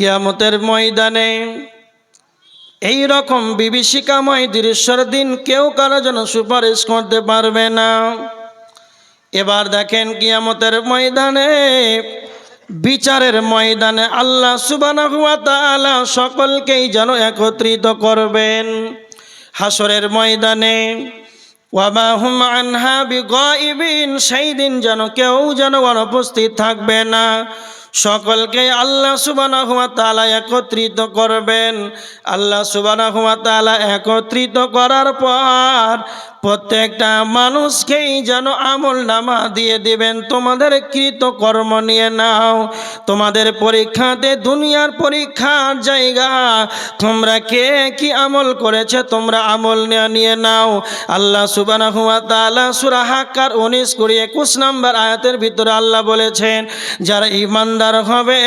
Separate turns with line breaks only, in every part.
কিয়ামতের ময়দানে এই রকম বিভীষিকাময় দৃশ্যের দিন কেউ কারো জন্য সুপারিশ করতে পারবে না। এবার দেখেন কিয়ামতের ময়দানে, বিচারের ময়দানে আল্লাহ সুবহানাহু ওয়া তাআলা সকলকেই যেন একত্রিত করবেন হাসরের ময়দানে। ওয়া মা হুম আনহা বিগাইবিন, সেই দিন যেন কেউ যেন অনুপস্থিত থাকবে না, সকলকে আল্লাহ সুবহানাহু ওয়া তাআলা একত্রিত করবেন। আল্লাহ সুবহানাহু ওয়া তাআলা একত্রিত করার পর প্রত্যেকটা মানুষকেই যেন আমল নামা দিয়ে দিবেন, তোমাদের কৃত কর্ম নিয়ে নাও, তোমাদের পরীক্ষাতে, দুনিয়ার পরীক্ষার জায়গা, তোমরা কে কি আমল করেছে তোমরা আমল নিয়ে নাও। আল্লাহ সুবহানাহু ওয়া তাআলা সূরা হাক্কার 19-21 নম্বর আয়াতের ভিতরে আল্লাহ বলেছেন, যারা ঈমানদার হবে,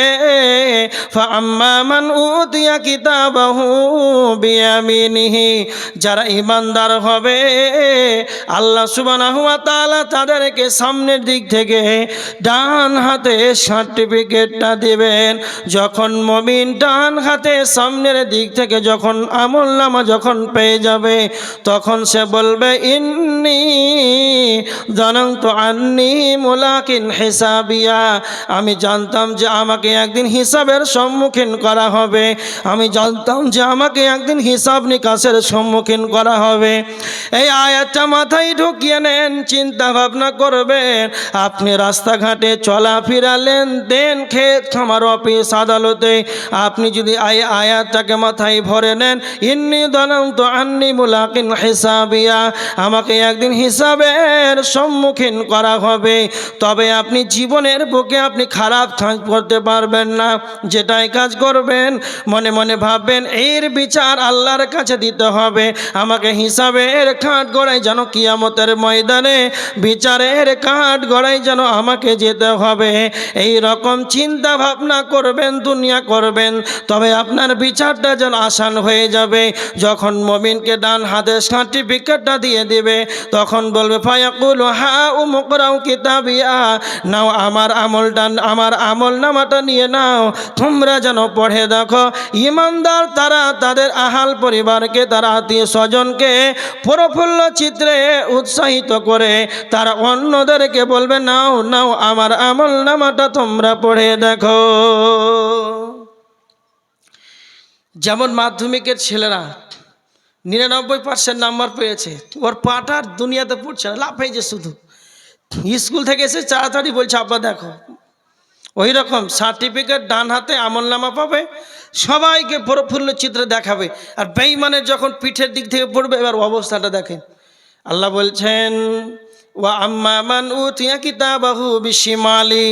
ফাআম্মা মান উতিয়া কিতাবাহু বিয়ামিনিহি, যারা ঈমানদার হবে আল্লাহ সুবহানাহু ওয়া তাআলা তাদেরকে সামনের দিক থেকে ডান হাতে সার্টিফিকেটটা দিবেন। যখন মুমিন ডান হাতে সামনের দিক থেকে যখন আমলনামা যখন পেয়ে যাবে, তখন সে বলবে, ইন্নী যানানতু আন্নী মুলাকিন হিসাবিয়া, আমি জানতাম যে আমাকে একদিন হিসাবের সম্মুখীন করা হবে, আমি জানতাম যে আমাকে একদিন হিসাব নিকাশের সম্মুখীন করা হবে। এই আয়াতটা মাথায় ঢুকিয়ে নেন, চিন্তা ভাবনা করবেন। আপনি রাস্তাঘাটে চলাফেরা, লেনদেন, ক্ষেত খামার, অফিস আদালতে, আপনি যদি আয়াতটাকে মাথায় ভরে নেন, ইন্নী যানানতু আন্নী মুলাকিন হিসাবিয়া, আমাকে একদিন হিসাবের সম্মুখীন করা হবে, তবে আপনি জীবনের বুকে আপনি খারাপ কাজ করতে পারবেন না। যেটাই কাজ করবেন মনে মনে ভাববেন এর বিচার আল্লাহর কাছে দিতে হবে, আমাকে হিসাবের কাঠ গড়াই যেন কিয়ামতের ময়দানে বিচারের কাঠ গড়াই যেন আমাকে যেতে হবে। এই রকম চিন্তা ভাবনা করবেন, দুনিয়া করবেন, তবে আপনার বিচারটা যেন আসান হয়ে যাবে। যখন মুমিনকে ডান হাতে সার্টিফিকেটটা দিয়ে দিবে, তখন বলবে, ফায়াকুলু হা উমুকরাউ কিতাবিয়া, নাও আমার আমলটা, আমার আমল নামাটা নিয়ে নাও, তোমরা যেন পড়ে দেখো। ঈমানদার তারা তাদের আহাল পরিবারকে, তারা আত্মীয় স্বজনকে প্রফুল্ল চিত্রে উৎসাহিত করে তারা অন্যদেরকে বলবে, নাও নাও আমার আমল নামাটা তোমরা পড়ে দেখো। যেমন মাধ্যমিকের ছেলেরা 99% নাম্বার পেয়েছে, ওর পাটার দুনিয়াতে পড়ছে না, লাফাইছে শুধু, স্কুল থেকে এসে তাড়াতাড়ি বলছে আব্বা দেখো। ওই রকম সার্টিফিকেট ডান হাতে আমলনামা পাবে, সবাইকে প্রফুল্ল চিত্রে দেখাবে। আর বেঈমানের যখন পিঠের দিক থেকে পড়বে, এবার অবস্থাটা দেখেন। আল্লাহ বলছেন, ওয়া আম্মা মান উতিয়া কিতাবাহু বিশিমালি,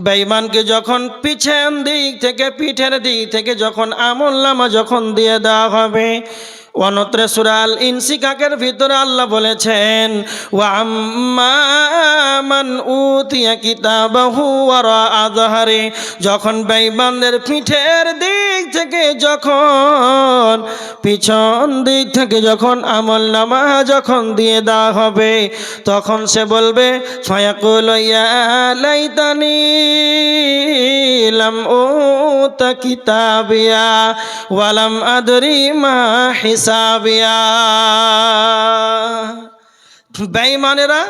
বেঈমানকে যখন পিছের দিক থেকে, পিঠের দিক থেকে যখন আমলনামা যখন দিয়ে দেওয়া হবে, অন্যত্র সূরা আল ইনসিকাকের ভিতরে আল্লাহ বলেছেন, ওয়া আম্মা মান উতিয়া কিতাবাহু ওয়ারা আযহারি, যখন বেঈমানদের পিঠের দিক থেকে যখন, পিছন দিক থেকে যখন আমলনামা যখন দিয়ে দেওয়া হবে, তখন সে বলবে, ফায়াকুলু ইয়া লাইতানি লাম উতা কিতাবিয়া ওয়া লাম আদরি মা হিসাবিয়া। বেঈমানেরা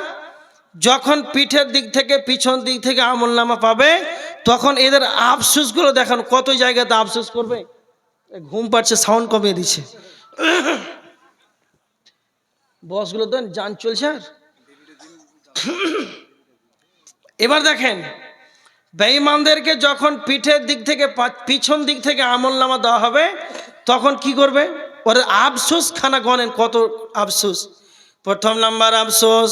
যখন পিঠের দিক থেকে, পিছন দিক থেকে আমলনামা পাবে, তখন এদের আফসোসগুলো দেখেন, কত জায়গাতে আফসোস করবে। ঘুম পাচ্ছে, সাউন্ড কমিয়ে দিচ্ছে, বসগুলো তো যান চলছে। আর এবার দেখেন, বেঈমানদেরকে যখন পিঠের দিক থেকে, পিছন দিক থেকে আমলনামা দেওয়া হবে, তখন কি করবে? ওর আফসোস খানা গনেন, কত আফসোস। প্রথম নাম্বার আফসোস,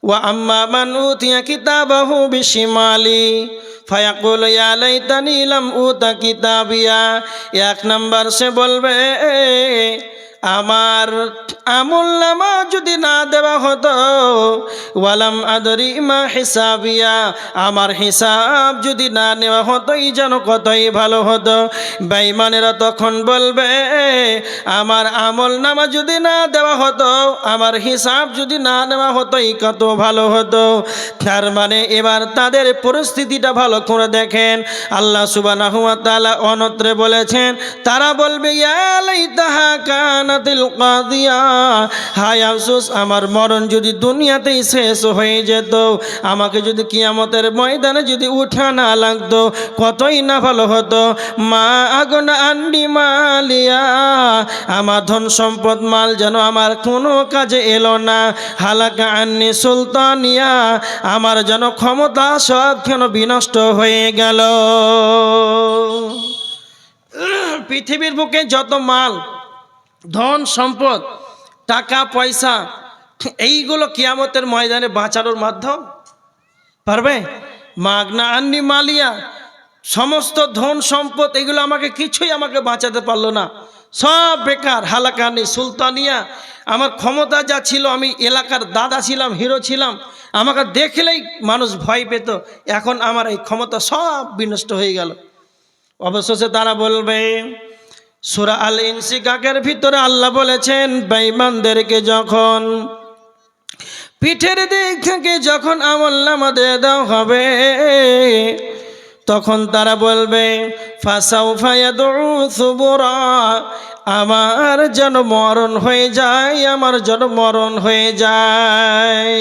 ওয়া আম্মা মান উতিয়া কিতাবাহু বিশিমালি ফায়াকুলু ইয়া লাইতানি লাম উতা কিতাবিয়া। এক নাম্বার সে বলবে, আমার আমল নামা যদি না দেওয়া হতো, ওয়ালাম আদরি মা হিসাবিয়া, আমার হিসাব যদি না নেওয়া হতোই যেন কতই ভালো হতো। বেঈমানেরা তখন বলবে আমার আমল নামা যদি না দেওয়া হতো, আমার হিসাব যদি না নেওয়া হতোই কত ভালো হতো। তার মানে এবার তাদের পরিস্থিতিটা ভালো করে দেখেন। আল্লাহ সুবহানাহু ওয়া তাআলা অন্যত্রে বলেছেন, তারা বলবে ইয়া লাইতাহা কানাতিল কাদিয়া, হায় আফসোস আমার মরণ যদি দুনিয়াতেই শেষ হয়ে যেত, আমাকে যদি কিয়ামতের ময়দানে যদি উঠা না লাগতো কতই না ভালো হতো। মা আগনা আন্ডি মালিয়া, আমার ধন সম্পদ মাল যেন আমার কোনো কাজে এলো না। হালাকা আন্নি সুলতানিয়া, আমার যেন ক্ষমতা সব যেন বিনষ্ট হয়ে গেল। পৃথিবীর বুকে যত মাল ধন সম্পদ টাকা পয়সা এইগুলো কিয়ামতের ময়দানে বাঁচানোর মাধ্যম পারবে? মাগনা আন্নি মালিয়া, সমস্ত ধন সম্পদ এগুলো আমাকে কিছুই আমাকে বাঁচাতে পারলো না, সব বেকার। হালাকানি সুলতানিয়া, আমার ক্ষমতা যা ছিল, আমি এলাকার দাদা ছিলাম, হিরো ছিলাম, আমাকে দেখলেই মানুষ ভয় পেত, এখন আমার এই ক্ষমতা সব বিনষ্ট হয়ে গেল। অবশেষে তারা বলবে, সূরা আল ইনশিকাকের ভিতরে আল্লাহ বলেছেন, বেঈমানদেরকে যখন পিঠের দিক থেকে যখন আমলনামা দিয়ে দেওয়া হবে, তখন তারা বলবে ফাসাউফা ইয়াদউ সুবুরা, আমার যেন মরণ হয়ে যায়, আমার যেন মরণ হয়ে যায়।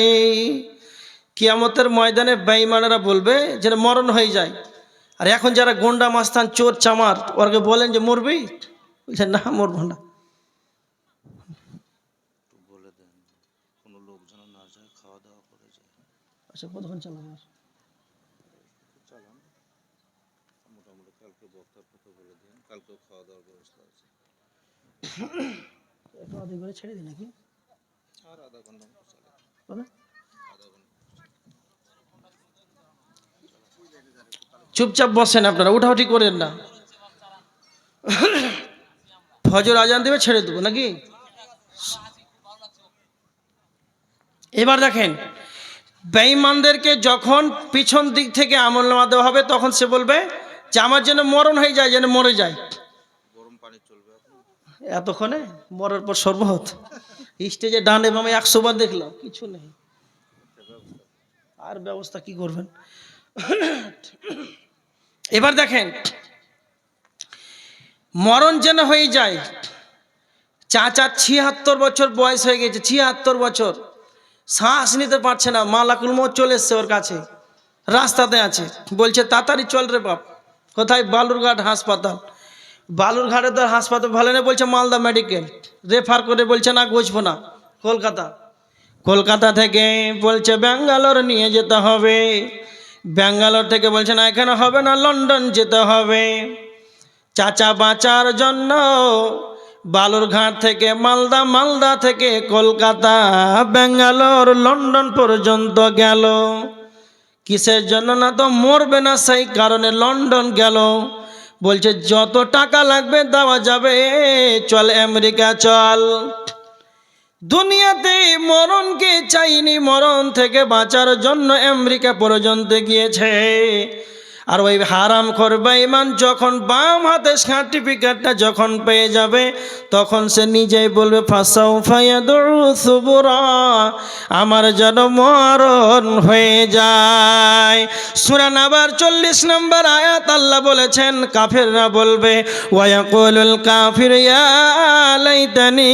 কিয়ামতের ময়দানে বেঈমানেরা বলবে যেন মরণ হয়ে যায়। আর এখন যারা গোন্ডা মাস্তান চোর চামার ওরকে বলেন যে মরবি, বলছে না মরবো না। আচ্ছা কতক্ষণ চালাবো? ছেড়ে দিই নাকি? চুপচাপ বসেন আপনারা, উঠাউঠি করেন না। ফজর আজান দেবে ছেড়ে দেবো নাকি? এবার দেখেন, বেঈমানদেরকে যখন পিছন দিক থেকে আমলনামা দেওয়া হবে, তখন সে বলবে যে আমার যেন মরণ হয়ে যায়, যেন মরে যায়। এতক্ষণে মরার পর শরবত, স্টেজে ডানে বামে 100 বার দেখলাম, কিছু নেই। আর ব্যবস্থা কি করবেন? এবার দেখেন, মরণ যেন হয়ে যায়। চাচা 76 বছর বয়স হয়ে গেছে, 76 বছর, শ্বাস নিতে পারছে না, মালাকুল মউত চলে এসছে ওর কাছে, রাস্তাতে আছে, বলছে তাড়াতাড়ি চল রে বাপ। কোথায়? বালুরঘাট হাসপাতাল। বালুরঘাটে তো হাসপাতাল ভালো নেই, বলছে মালদা মেডিকেল। রেফার করে বলছে না ঘুষবো না, কলকাতা। কলকাতা থেকে বলছে ব্যাঙ্গালোর নিয়ে যেতে হবে। ব্যাঙ্গালোর থেকে বলছে না এখানে হবে না, লন্ডন যেতে হবে। চাচা বাঁচার জন্য বালুরঘাট থেকে মালদা, মালদা থেকে কলকাতা, ব্যাঙ্গালোর, লন্ডন পর্যন্ত গেল। কিসের জন্য? না তো মরবে না, সেই কারণে লন্ডন গেল। বলছে যত টাকা লাগবে দেওয়া যাবে, চল আমেরিকা চল। দুনিয়াতে মরণকে চাইনি, মরণ থেকে বাঁচার জন্য আমেরিকা পর্যন্ত গিয়েছে। আর ওই হারামখোর বেঈমান যখন বাম হাতে সার্টিফিকেটটা যখন পেয়ে যাবে, তখন সে নিজেই বলবে ফাসাউফা ইয়াদউ সুবুরা, আমার যেন মরণ হয়ে যায়। সূরা নাবার 40 নম্বর আয়াত আল্লাহ বলেছেন, কাফেররা বলবে ওয়ায়াকুলুল কাফির ইয়া লাইতানি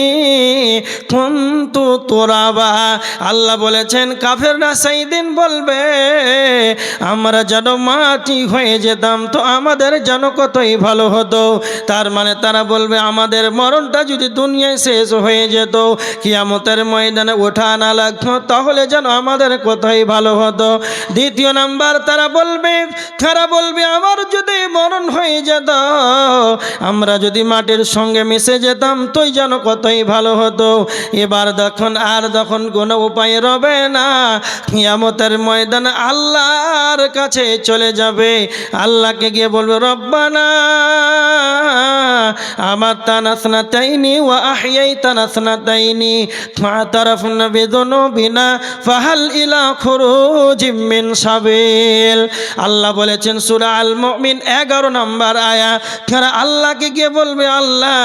কুনতু তুরাবা। আল্লাহ বলেছেন কাফেররা সেই দিন বলবে আমরা যেন মাটি হয়ে যেতাম, তো আমাদের যেন কতই ভালো হতো। তার মানে তারা বলবে আমাদের মরণটা যদি দুনিয়ায় শেষ হয়ে যেত, কিয়ামতের ময়দানে ওঠা না লাগতো, তাহলে যেন আমাদের কতই ভালো হতো। দ্বিতীয় নাম্বার তারা বলবে আমার যদি মরণ হয়ে যেত, আমরা যদি মাটির সঙ্গে মিশে যেতাম, তোই যেন কতই ভালো হতো। এবার যখন কোনো উপায় রবে না, কিয়ামতের ময়দানে আল্লাহর কাছে চলে যাবে। করবে, আল্লাহকে গিয়ে বলবে রব্বানা আমাতানা ইসনাতাইনি ওয়া আহইয়াইতানা ইসনাতাইনি ফাতারাফনা বিযুনুবিনা ফাহাল ইলা খুরুজিম মিন সাবিল। আল্লাহ বলেছেন সূরা আল মুমিন 11 নম্বর আয়াত, তারা আল্লাহকে গিয়ে বলবে আল্লাহ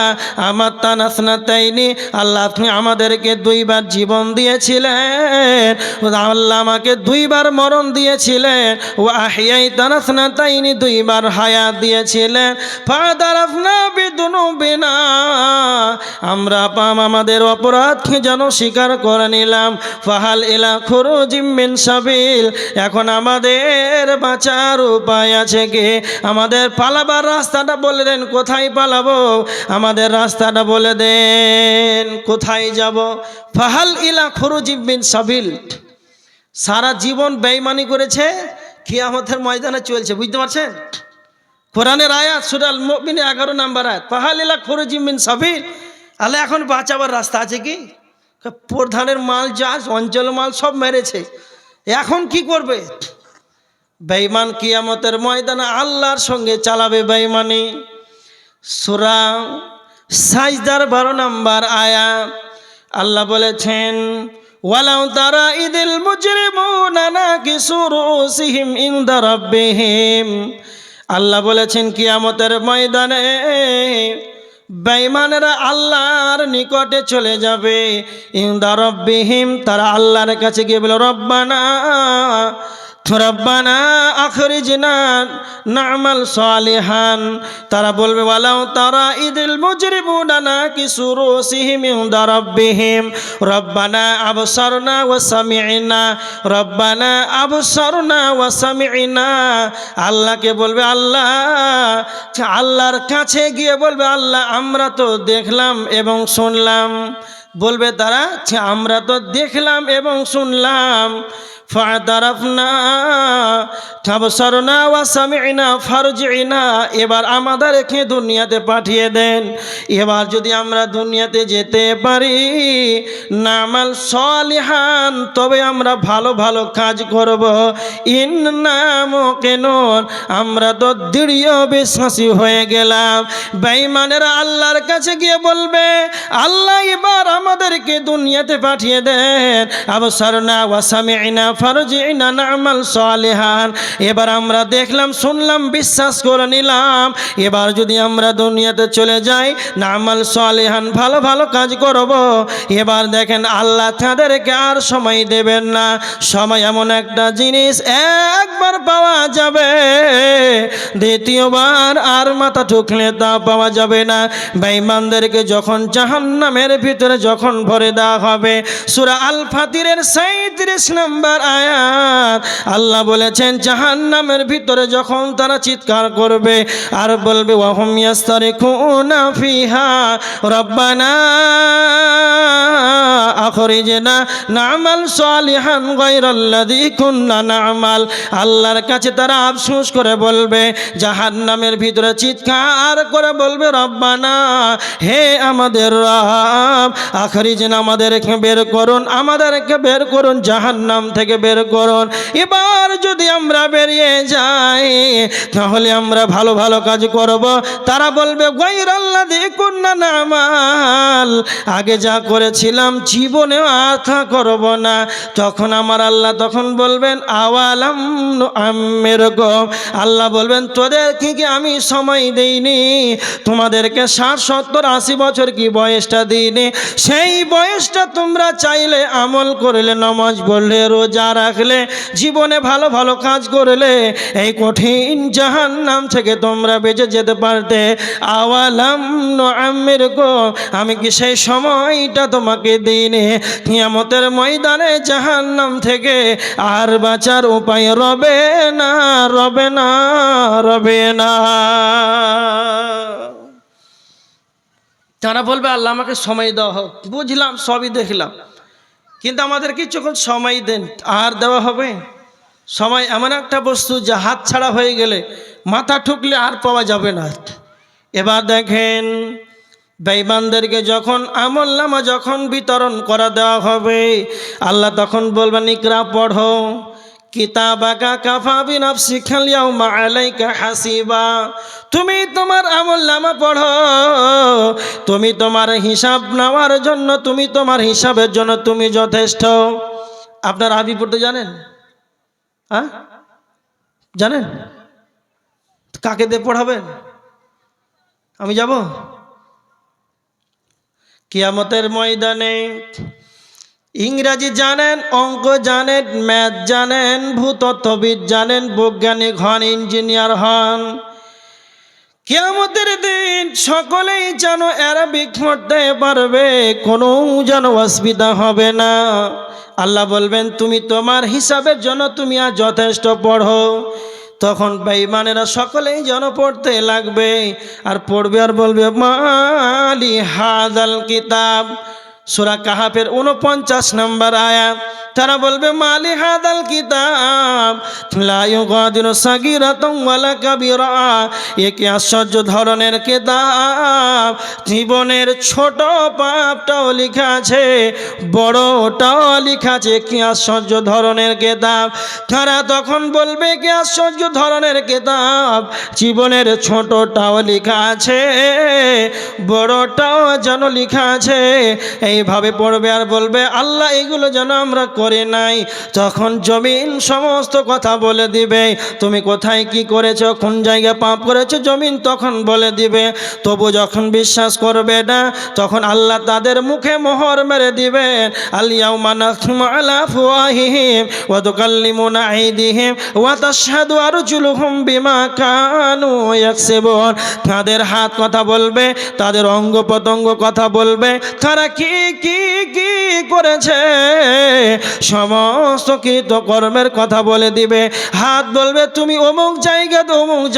আমাতানা ইসনাতাইনি, আল্লাহ আপনি আমাদেরকে দুইবার জীবন দিয়েছিলেন, আল্লাহ আমাকে দুইবার মরণ দিয়েছিলেন, ও আহইয়াইতানা ইসনাতাইনি দুইবার হায়াত দিয়েছিলেন, ফাতারাফনা বিযুনুবিনা আমরা আমাদের অপরাধকে যেন স্বীকার করে নিলাম, ফাহাল ইলা খুরুজিম মিন সাবিল এখন আমাদের বাঁচার উপায় আছে কি? আমাদের পালাবার রাস্তাটা বলে দেন, কোথায় পালাবো? আমাদের রাস্তাটা বলে দেন, কোথায় যাব? ফাহাল ইলা খুরুজিম মিন সাবিল। সারা জীবন বেঈমানি করেছে, কিয়ামতের ময়দানে চলছে, বুঝতে পারছেন? কোরআনের আয়াত সূরা আল মুমিন 11 নম্বর আয়াত, ফাহাল ইলা খুরুজিম মিন সাবিল। আল্লাহ এখন বাঁচাবার রাস্তা আছে কি? প্রধানের মাল জাহাজ অঞ্চল মাল সব মেরেছে, এখন কি করবে? বেঈমান কিয়ামতের ময়দানে আল্লাহর সঙ্গে চালাবে বেঈমানি। সূরা সাজদার 12 নম্বর আয়াত আল্লাহ বলেছেন ওয়ালাউ তারা ইদিল মুজরিমুনা নাকিসু রুসিহিম ইনদা রাব্বিহিম। আল্লাহ বলেছেন কিয়ামতের ময়দানে বেঈমানেরা আল্লাহর নিকটে চলে যাবে, ইনদা রাব্বিহিম তারা আল্লাহর কাছে গিয়ে বলে রব্বানা রব্বানা আখরিজনা না'মাল সালিহান। তারা বলবে ওয়ালাউ তারা ইদিল মুজরিমুনা নাকিসু রুসিহিম ইনদা রাব্বিহিম রব্বানা আবসারনা ওয়া সামি'না রব্বানা আবসারনা ওয়া সামি'না। আল্লাহকে বলবে আল্লাহ, আল্লাহর কাছে গিয়ে বলবে আল্লাহ আমরা তো দেখলাম এবং শুনলাম। বলবে তারা আমরা তো দেখলাম এবং শুনলাম। ফাতারাফনা তাবসারনা ওয়া সামি'না ফারজি'না এবার আমাদেরকে দুনিয়াতে পাঠিয়ে দেন। এবার যদি আমরা দুনিয়াতে যেতে পারি নামাল সালিহান তবে আমরা ভালো ভালো কাজ করব। ইন্না মুকিনুন আমরা তো দৃঢ় বিশ্বাসী হয়ে গেলাম। বেঈমানেরা আল্লাহর কাছে গিয়ে বলবে আল্লাহ এবার আমাদেরকে দুনিয়াতে পাঠিয়ে দেন। আবসারনা ওয়া সামি'না ফারজি'না না'মাল সালিহান এবার আমরা দেখলাম শুনলাম বিশ্বাস করে নিলাম। এবার যদি আমরা দুনিয়াতে চলে যাই না'মাল সালিহান ভালো ভালো কাজ করব। এবার দেখেন আল্লাহ তাদেরকে আর সময় দেবেন না। সময় এমন একটা জিনিস একবার পাওয়া যাবে, দ্বিতীয়বার আর মাথা ঠুকলে তা পাওয়া যাবে না। বেঈমানদেরকে যখন জাহান্নামের ভিতরে যখন ভরে দেওয়া হবে, সূরা আল ফাতিরের 37 নম্বর আয়াত আল্লাহ বলেছেন জাহান্নামের ভিতরে যখন তারা চিৎকার করবে আর বলবে ওয়াহুম ইয়াস্তারিকুনা ফিহা রব্বানা আখরিজনা না'মাল সালিহান গায়রাল্লাযী কুননা না'মাল। আল্লাহর কাছে তারা আফসোস করে বলবে জাহান্নামের ভিতরে চিৎকার করে বলবে রব্বানা হে আমাদের রব আখরিজনা আমাদেরকে বের করুন, আমাদেরকে বের করুন জাহান্নাম থেকে বের করুন। এবার যদি আমরা বেরিয়ে যাই তাহলে আমরা ভালো ভালো কাজ করব। তারা বলবে গায়রাল্লাযী কুননা না'মাল আগে যা করেছিলাম জীবনে আর তা করব না। তখন আমার আল্লাহ তখন বলবেন আওয়ালাম নুআম্মিরকুম আল্লাহ বলবেন তোদেরকে কি আমি সময় দেইনি? তোমাদেরকে 60 70 80 বছর কি বয়সটা দিইনি? সেই বয়সটা তোমরা চাইলে আমল করলে, নামাজ পড়লে, রোজা রাখলে, জীবনে ভালো ভালো কাজ করলে এই কঠিন জাহান্নাম থেকে তোমরা বেঁচে যেতে পারতে। আওয়ালাম নুআম্মিরকুম আমি কি সেই সময়টা তোমাকে দিইনি? কিয়ামতের ময়দানে জাহান্নাম থেকে আর বাঁচার উপায় রবে না, রবে না, রবে না। তারা বলবে আল্লাহ আমাকে সময় দেওয়া হোক। বুঝলাম সবই দেখলাম, কিন্তু আমাদের কিছুক্ষণ সময় দেন। আর দেওয়া হবে? সময় এমন একটা বস্তু যা হাত ছাড়া হয়ে গেলে মাথা ঠুকলে আর পাওয়া যাবে না। এবার দেখেন বেঈমানদেরকে যখন আমলনামা যখন বিতরণ করা দেওয়া হবে আল্লাহ তখন বলবেন ইকরা পড়ো। কিতাবাকা কাফা বিনাফসিকাল ইয়াউমা আলাইকা হাসিবা। তুমি তোমার আমলনামা পড়ো, তুমি তোমার হিসাব নেওয়ার জন্য, তুমি তোমার হিসাবের জন্য তুমি যথেষ্ট। আপনার আরবি পড়তে জানেন? হ্যাঁ জানেন? কাকে দিয়ে পড়াবেন? আমি যাব কিয়ামতের ময়দানে। ইংরাজি জানেন, অঙ্ক জানেন, ম্যাথ জানেন, ভূতত্ত্ববিদ জানেন, বৈজ্ঞানিক হন, ইঞ্জিনিয়ার হন, কিয়ামতের দিন সকলেই যেন আরবিক পড়তে পারবে, কোনো যেন অসুবিধা হবে না। আল্লাহ বলবেন তুমি তোমার হিসাবের জন্য তুমি আর যথেষ্ট পড়ো। তখন বেঈমানেরা সকলেই যেন পড়তে লাগবে, আর পড়বে আর বলবে মালি হাদাল কিতাব। সূরা কাহাফের 49 নম্বর আয়াত। তারা বলবে মালি হাদাল কিতাব লা ইউগাদিরু সাগীরাতান ওয়ালা কাবীরা। এ কি আশ্চর্য ধরনের কিতাব, জীবনের ছোট পাপটাও লেখা আছে, বড়টাও লেখা আছে। কি আশ্চর্য ধরনের কিতাব। তারা তখন বলবে কি আশ্চর্য ধরনের কিতাব, জীবনের ছোটটাও লেখা আছে, বড়টাও যেন লেখা আছে। এইভাবে পড়বে আর বলবে আল্লাহ এগুলো যেন আমরা করে নাই। তখন জমিন সমস্ত কথা বলে দিবে, তুমি কোথায় কি করেছো, কোন জায়গায় পাপ করেছো, জমিন তখন বলে দিবে। তবু যখন বিশ্বাস করবে না, তখন আল্লাহ তাদের মুখে মোহর মেরে দিবেন। আল ইয়াউমা নাখতিমু আলা আফওয়াহিহিম ওয়া তুকাল্লিমুনা আইদিহিম ওয়া তাশহাদু আরজুলুহুম বিমা কানু ইয়াকসিবুন। তাদের হাত কথা বলবে, তাদের অঙ্গ প্রত্যঙ্গ কথা বলবে, তারা কি কি কি করেছে সমস্ত কৃতকর্মের কথা বলে দিবে। হাত বলবে তুমি অমুক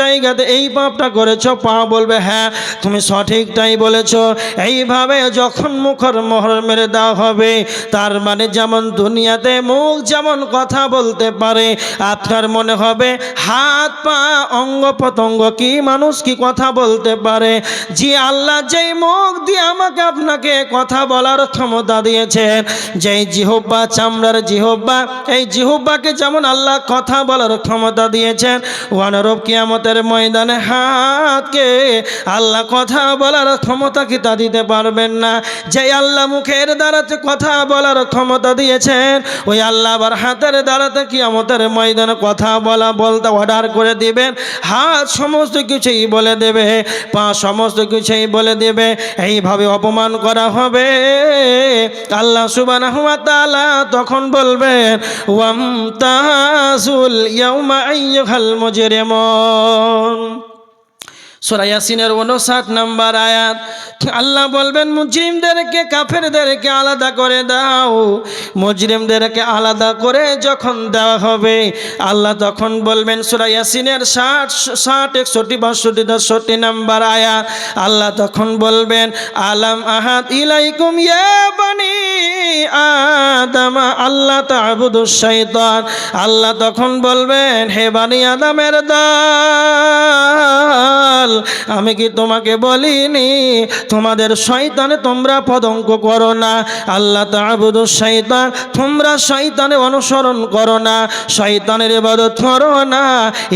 জায়গাতে এই পাপটা করেছো, পা বলবে হ্যাঁ তুমি সঠিকটাই বলেছো। এইভাবে যখন মুখের মোহর মেরে দেওয়া হবে, তার মানে যেমন দুনিয়াতে মুখ যেমন কথা বলতে পারে, আপনার মনে হবে হাত পা অঙ্গ প্রত্যঙ্গ কি মানুষ কি কথা বলতে পারে। যে আল্লাহ যেই মুখ দিয়ে আমাকে আপনাকে কথা বলার ক্ষমতা দিয়েছেন, যেই জিহ্বা চামড়ার জিহ্বা, এই জিহ্বাকে যেমন আল্লাহ কথা বলার ক্ষমতা দিয়েছেন, অনুরূপ কিয়ামতের ময়দানে হাতকে আল্লাহ কথা বলার ক্ষমতা কি তা দিতে পারবেন না। যেই আল্লাহ মুখের দ্বারাতে কথা বলার ক্ষমতা দিয়েছেন, ওই আল্লাহ আবার হাতের দ্বারাতে কিয়ামতের ময়দানে কথা বলতে অর্ডার করে দিবেন। হাত সমস্ত কিছুই বলে দেবে, পা সমস্ত কিছুই বলে দেবে। এইভাবে অপমান করা হবে। আল্লাহ সুবহানাহু ওয়া তাআলা তখন বলবেন ওয়ামতাজুল ইয়াউমা আইয়ুহাল মুজরিমুন। সূরা ইয়াসিনের 59 নম্বর আয়াত। আল্লাহ বলবেন মুজরিমদেরকে, কাফেরদেরকে আলাদা করে দাও। মুজরিমদেরকে আলাদা করে যখন দেওয়া হবে, আল্লাহ তখন বলবেন সূরা ইয়াসিনের 60, 61, 62, 63 নম্বর আয়াত। আল্লাহ তখন বলবেন আলাম আহাদ ইলাইকুম ইয়া বানি আদম আল্লাহ তা'বুদুশ শাইতান। আল্লাহ তখন বলবেন হে বানি আদমের দল, আমি কি তোমাকে বলিনি তোমাদের শয়তানে তোমরা পদঙ্ক করো না। আল্লাহ তা'বুদুশ শাইতান, তোমরা শয়তানের অনুসরণ করো না, শয়তানের ইবাদত করো না।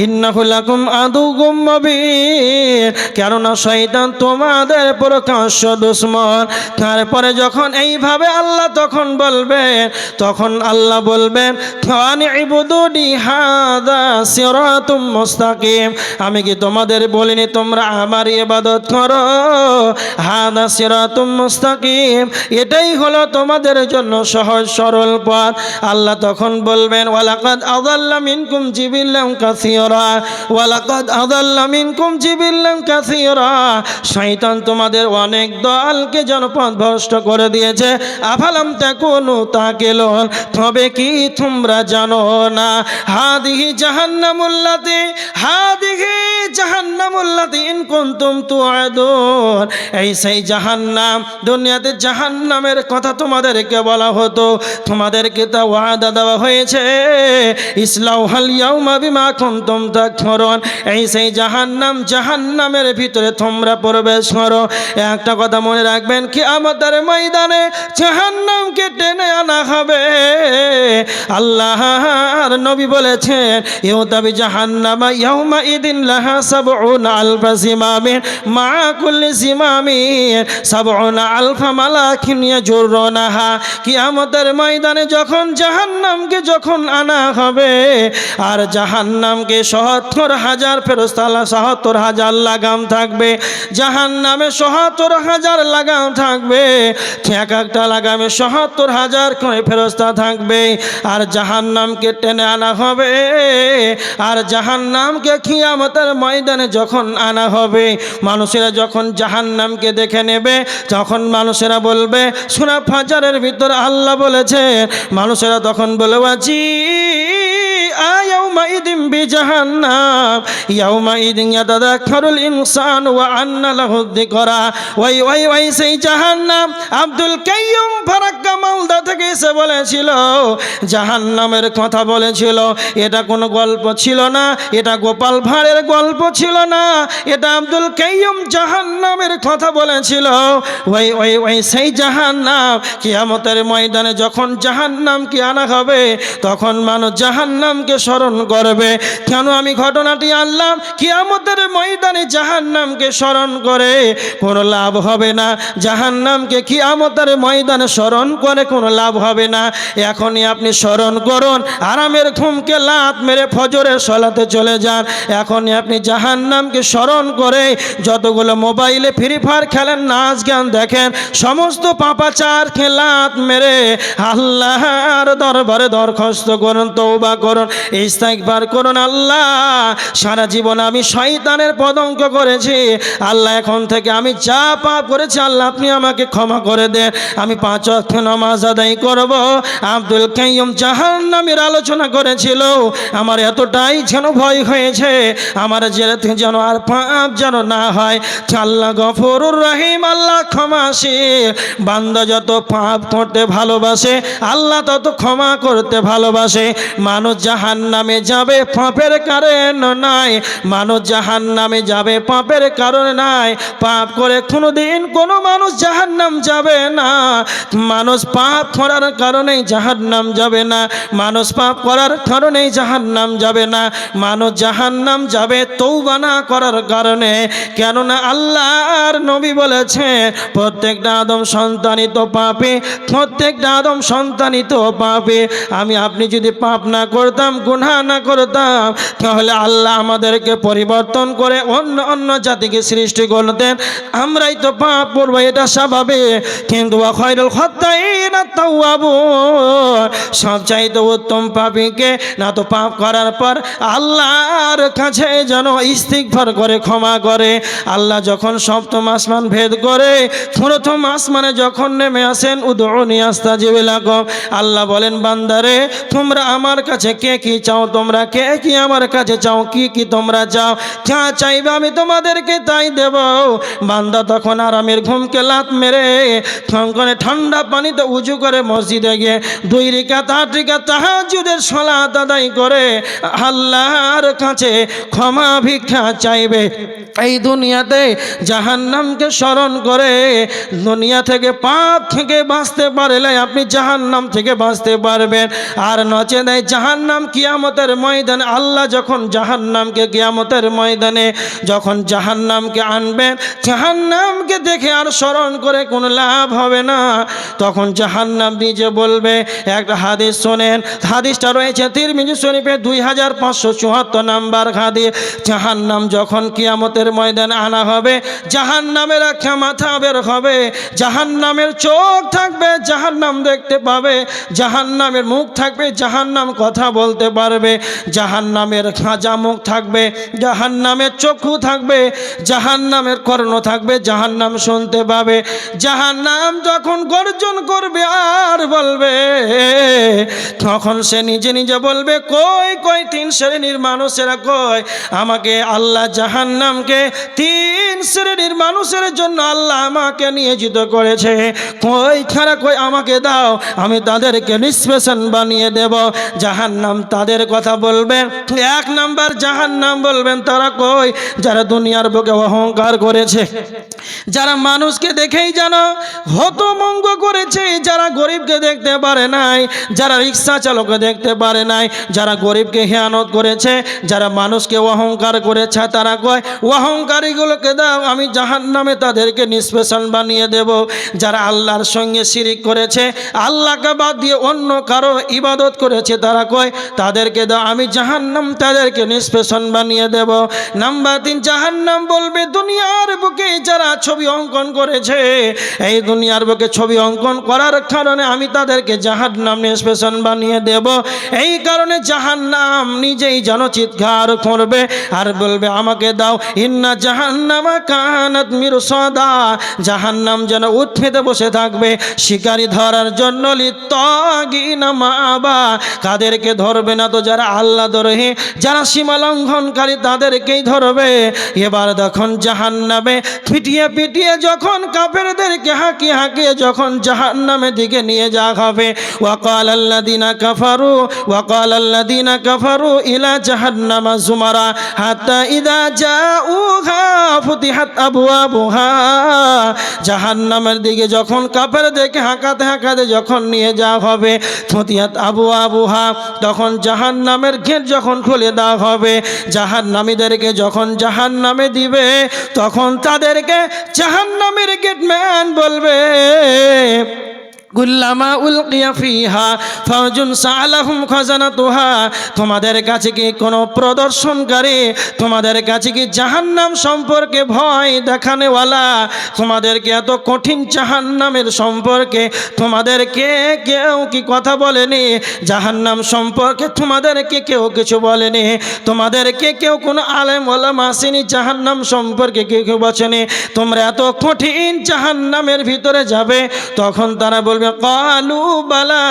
ইন্নাহু লাকুম আদুউম মুবিন, কেননা শয়তান তোমাদের প্রকাশ্য দুশমন। তারপরে যখন এইভাবে আল্লাহ তখন বলবেন, তখন আল্লাহ বলবেন ফানি'বুদুনি হাযা সিরাতুম মুস্তাকিম, আমি কি তোমাদের বলিনি তোমরা আমার ইবাদত করো। হাযা সিরাতুম মুস্তাকিম, এটাই হলো তোমাদের জন্য সহজ সরল পথ। আল্লাহ তখন বলবেন ওয়ালাকাদ আযাল্লা মিনকুম জিবিল্লান কাসীরা, ওয়ালাকাদ আযাল্লা মিনকুম জিবিল্লান কাসীরা, শয়তান তোমাদের অনেক দলকে জনপথভ্রষ্ট করে দিয়েছে। আফালাম তাকুনু তাকিলুন, তবে কি তোমরা জানো না। হাদিহি জাহান্নামুল্লাতী, হাদিহি জাহান্নামুল্লাতী ইন কুনতুম তুআদুন, এই সেই জাহান্নাম। দুনিয়াতে জাহান্নামের কথা তোমাদেরকে বলা হতো, তোমাদেরকে তা ওয়াদা দেওয়া হয়েছে, ইসলাউহাল ইয়াউমা বিমা কুনতুম তাকফুরুন, এই সেই জাহান্নাম, জাহান্নামের ভিতরে তোমরা প্রবেশ করো। একটা কথা মনে রাখবেন, কিয়ামতের ময়দানে জাহান্নামকে টেনে আনা হবে। আল্লাহর নবী বলেছেন, ইউতাবি জাহান্নামা ইয়াউমা ইদিন লাহা সাবউনা আলফা সিমামিন মা কুল্লি সিমামিন সাবউনা আলফা মালাকিন ইয়াজুরুনাহা। কিয়ামতের ময়দানে যখন জাহান্নামকে যখন আনা হবে, আর জাহান্নামকে ৭০,০০০ ফেরেশতা, ৭০,০০০ লাগাম থাকবে, জাহান্নামে ৭০,০০০ লাগাম থাকবে, এক একটা লাগামে ৭০,০০০ করে ফেরেশতা থাকবে। আর জাহান্নামকে টেনে আনা হবে, আর জাহান্নামকে কিয়ামতের ময়দানে যখন আনা হবে, মানুষেরা যখন জাহান্নামকে দেখে নেবে, তখন মানুষেরা বলবে, সূরা ফাজারের ভিতরে আল্লাহ বলেছে, মানুষেরা তখন বলবে, জি ইয়াউমাইদিন বিজাহান্নাম ইয়াউমাইদিন ইয়াতাযাক্কারুল ইনসানু ওয়া আন্না লাহু যিকরা। ওই সেই জাহান্নাম। আব্দুল কাইয়ুম ফারাক্কা মালদা থেকে এসে বলেছিল, জাহান্নামের কথা বলেছিল, এটা কোনো গল্প ছিল না, এটা গোপাল ভাঁড়ের গল্প ছিল না, এটা আব্দুল কাইয়ুম জাহান্নামের কথা বলেছিল। ওই সেই জাহান্নাম। কিয়ামতের ময়দানে যখন জাহান্নামকে আনা হবে, তখন মানুষ জাহান্নামকে স্মরণ করবে। কেন আমি ঘটনাটি আনলাম? কিয়ামতের ময়দানে জাহান্নামকে স্মরণ করে কোনো লাভ হবে না। জাহান্নামকে কিয়ামতের ময়দানে স্মরণ করে কোনো লাভ হবে না। এখনই আপনি স্মরণ করুন, আরামের ঘুমকে লাত মেরে ফজরের সলাতে চলে যান। এখনই আপনি জাহান্নামকে স্মরণ করে যতগুলো মোবাইলে ফ্রি ফায়ার খেলেন, নাচ গান দেখেন, সমস্ত পাপাচার লাত মেরে আল্লাহর দরবারে দরখাস্ত করুন, তওবা করুন, ইস্তিগফার করুন। আল্লাহ, সারা জীবন আমি শয়তানের পদঙ্ক করেছি, আল্লাহ এখন থেকে আমি যা পাপ করেছি আল্লাহ আপনি আমাকে ক্ষমা করে দেন, আমি 5 ওয়াক্ত নামাজ আদায় করব। আব্দুল কাইয়ুম জাহান্নামের আলোচনা করেছিল, আমার এতটাই যেন ভয় হয়েছে, আমার যেন আর পাপ যেন না হয়। আল্লাহ গফুরুর রহিম, আল্লাহ ক্ষমাশীল। বান্দা যত পাপ করতে ভালোবাসে, আল্লাহ তত ক্ষমা করতে ভালোবাসে। মানুষ জাহান্নামে যাবে পাপের কারণ নাই, মানুষ জাহান্নামে যাবে পাপের কারণ নাই। পাপ করে কোনোদিন কোনো মানুষ জাহান্নাম যাবে না। মানুষ পাপ করার কারণেই জাহান্নাম যাবে না, মানুষ পাপ করার কারণেই জাহান্নাম যাবে না। মানুষ জাহান্নাম যাবে তওবা না করার কারণে। কেননা আল্লাহর নবী বলেছে, প্রত্যেকটা আদম সন্তানই তো পাপী, প্রত্যেকটা আদম সন্তানই তো পাপী। আমি আপনি যদি পাপ না করতাম, গুনাহ না করতাম, তাহলে আল্লাহ আমাদেরকে পরিবর্তন করে অন্য জাতিকে সৃষ্টি করতেন। আমরাই তো পাপ করব, এটা স্বাভাবিক। কিন্তু ওয়া খায়রুল খাত্তাইনা তাওয়াবুন, সবচাইতে উত্তম পাপীকে না তো পাপ করার পর আল্লাহর কাছে যেন ইস্তিগফার করে ক্ষমা করে। আল্লাহ যখন সপ্তম আসমান ভেদ করে প্রথম আসমানে যখন নেমে আসেন, উদউনি আস্তাজিব লাকুম, আল্লাহ বলেন, বান্দারে তোমরা আমার কাছে কে কি চাও, তোমরা কে কি আমার কাছে চাও, কি কি তোমরা চাও, যা চাইবে আমি তোমাদেরকে তাই দেব। বান্দা তখন আরামের ঘুমকে লাত মেরে করে ঠান্ডা পানিতে উজু করে মসজিদে গিয়ে 2 রাকাত 8 রাকাত তাহাজ্জুদের সালাত আদায় করে আল্লাহর কাছে ক্ষমা ভিক্ষা চাইবে। এই দুনিয়াতে জাহান্নামকে স্মরণ করে দুনিয়া থেকে পাপ থেকে বাঁচতে পারলে আপনি জাহান্নাম থেকে বাঁচতে পারবেন। আর নচে দেয় জাহান্নাম কিয়ামতের ময়দানে, আল্লাহ যখন জাহান্নামকে কিয়ামতের ময়দানে যখন জাহান্নামকে আনবেন, জাহান্নামকে দেখে আর স্মরণ করে কোনো লাভ হবে না। তখন জাহান্নাম নিজে বলবে, একটা হাদিস শোনেন, হাদিসটা রয়েছে তিরমিজি শরীফে 2574 নাম্বার হাদিস। জাহান্নাম যখন কিয়ামতের কিয়ামতের ময়দানে আনা হবে, জাহান্নামের একটা মাথা বের হবে, জাহান্নামের চোখ থাকবে, জাহান্নাম দেখতে পাবে, জাহান্নামের মুখ থাকবে, জাহান্নাম কথা বলতে পারবে, জাহান্নামের খাঁজা মুখ থাকবে, জাহান্নামের চক্ষু থাকবে, জাহান্নামের কর্ণ থাকবে, জাহান্নাম শুনতে পাবে। জাহান্নাম যখন গর্জন করবে আর বলবে, তখন সে নিজে নিজে বলবে, কই কই তিন শ্রেণীর মানুষেরা কই, আমাকে আল্লাহ জাহান্নামকে তিন শ্রেণীর মানুষের জন্য আল্লাহ আমাকে নিয়োজিত করেছে, কই খারা কই আমাকে দাও, আমি তাদেরকে নিষ্পেষণ বানিয়ে দেব। জাহান্নাম তাদের কথা বলবে। এক নাম্বার জাহান্নাম বলবেন তারা কই, যারা দুনিয়ার বুকে অহংকার করেছে, যারা মানুষকে দেখেই যেন হতভম্ব করেছে, যারা গরিবকে দেখতে পারে নাই, যারা রিক্সা চালককে দেখতে পারে নাই, যারা গরিবকে খেয়ানত করেছে, যারা মানুষকে অহংকার করেছে, তারা কয় অহংকারীগুলোকে দাও, আমি জাহান্নামে তাদেরকে নিষ্পেষণ বানিয়ে দেব। যারা আল্লাহর সঙ্গে শিরিক করেছে, আল্লাহকে বাদ দিয়ে অন্য কারো ইবাদত করেছে, তারা কয় তাদেরকে দাও, আমি জাহান্নাম তাদেরকে নিষ্পেষণ বানিয়ে দেব। নাম্বার 3 জাহান্নাম বলবে, দুনিয়ার বুকে যারা ছবি অঙ্কন করেছে, এই দুনিয়ার বুকে ছবি অঙ্কন করার কারণে আমি তাদেরকে জাহান্নাম নিষ্পেষণ বানিয়ে দেব। এই কারণে জাহান্নাম নিজেই যেন চিৎকার করবে আর বলবে, আমাকে দাও। ইন্না জাহান্নামা কানাত মিরসাদা, জাহান্নাম যেন উঠ পেতে বসে থাকবে শিকারি ধরার জন্য। লিত্তাগিনা মাআবা, কাদেরকে ধরবে না তো, যারা আল্লাহ দ্রোহী, যারা সীমা লঙ্ঘনকারী, তাদেরকেই ধরবে। এবার তখন জাহান্নামে পিটিয়ে পিটিয়ে যখন কাফেরদেরকে হাঁকিয়ে হাঁকিয়ে যখন জাহান্নামের দিকে নিয়ে যাওয়া হবে, ওয়াকাল আল্লাযিনা কাফারু ইলা জাহান্নামা যুমারা হাত্তা ইযা জাউহা ফুতিহাত আবওয়াবুহা, জাহান্নামের দিকে যখন কাফেরদেরকে হাঁকাতে হাঁকাতে যখন নিয়ে যাওয়া হবে, ফুতিহাত আবওয়াবুহা, তখন জাহান্নামের গেট যখন খুলে দেওয়া হবে, জাহান্নামীদেরকে যখন জাহান্নামে দিবে, তখন তাদেরকে জাহান্নামের গেটম্যান বলবে, কুল্লামা উলকিয়া ফিহা ফাওজুন সাআলাহুম খাজানাতুহা, তোমাদের কাছে কি কোনো প্রদর্শনকারী, তোমাদের কাছে কি জাহান্নাম সম্পর্কে ভয় দেখানেওয়ালা, তোমাদেরকে এত কঠিন জাহান্নামের সম্পর্কে তোমাদেরকে কেউ কি কথা বলেনি, জাহান্নাম সম্পর্কে তোমাদেরকে কেউ কিছু বলেনি, তোমাদেরকে কেউ কোনো আলেম ওলামা আসেনি জাহান্নাম সম্পর্কে কেউ বলেনি, তোমরা এত কঠিন জাহান্নামের ভিতরে যাবে? তখন তারা বলবে, কালু বালা,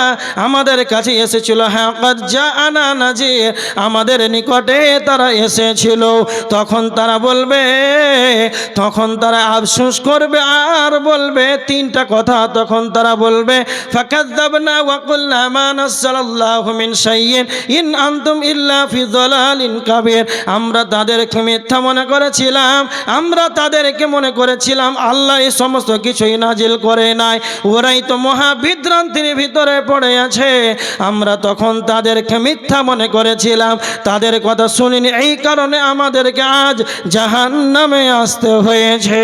আমাদের কাছে এসেছিল, হ্যাঁ কাদ জাআনা নাযীর, আমাদের নিকটে তারা এসেছিল। তখন তারা বলবে, তখন তারা আফসোস করবে আর বলবে তিনটা কথা। তখন তারা বলবে, ফাকাযযাবনা ওয়া কুলনা মা নাযালাল্লাহু মিন শাইইন ইন আনতুম ইল্লা ফি যালালিন কাবীর, আমরা তাদেরকে মিথ্যা মনে করেছিলাম, আমরা তাদেরকে মনে করেছিলাম আল্লাহ এই সমস্ত কিছুই নাজিল করে নাই, ওরাই তো বিভ্রান্তির ভিতরে পড়ে আছে। আমরা তখন তাদেরকে মিথ্যা মনে করেছিলাম, তাদের কথা শুনিনি, এই কারণে আমাদেরকে আজ জাহান্নামে আসতে হয়েছে।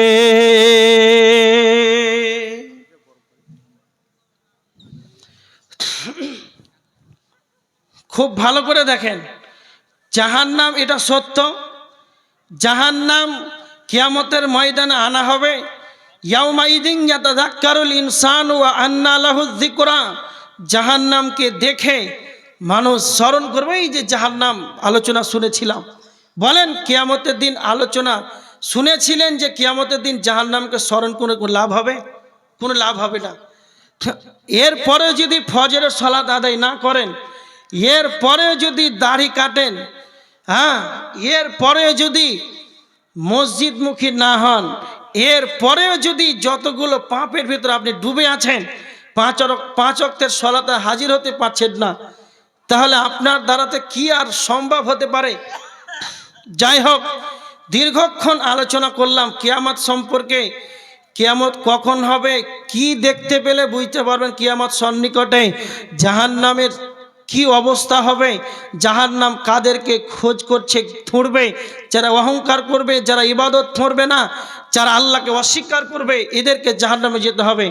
খুব ভালো করে দেখেন, জাহান্নাম এটা সত্য, জাহান্নাম কিয়ামতের ময়দানে আনা হবে। ইয়াউমাইদিন ইয়াতাযাক্কারুল ইনসানু ওয়া আন্না লাহু যিকরা, জাহান্নামকে দেখে মানুষ স্মরণ করবে। এই যে জাহান্নাম আলোচনা শুনেছিলাম, বলেন কিয়ামতের দিন আলোচনা শুনেছিলেন যে কিয়ামতের দিন জাহান্নামকে স্মরণ করে কোনো লাভ হবে? কোনো লাভ হবে না। এরপরে যদি ফজরের সালাত আদায় না করেন, এরপরে যদি দাড়ি কাটেন, হ্যাঁ, এরপরে যদি মসজিদমুখী না হন, এরপরেও যদি যতগুলো পাপের ভিতরে আপনি ডুবে আছেন, পাঁচ ওয়াক্তের সালাতে হাজির হতে পারছেন না, তাহলে আপনার দ্বারাতে কি আর সম্ভব হতে পারে? যাই হোক, দীর্ঘক্ষণ আলোচনা করলাম কিয়ামত সম্পর্কে। কিয়ামত কখন হবে, কি দেখতে পেলে বুঝতে পারবেন কিয়ামত সন্নিকটে, জাহান্নামের কি অবস্থা হবে, জাহান্নাম কাদেরকে খোঁজ করছে ধরবে, যারা অহংকার করবে, যারা ইবাদত করবে না, যারা আল্লাহকে অস্বীকার করবে, এদেরকে জাহান্নামে যেতে হবে।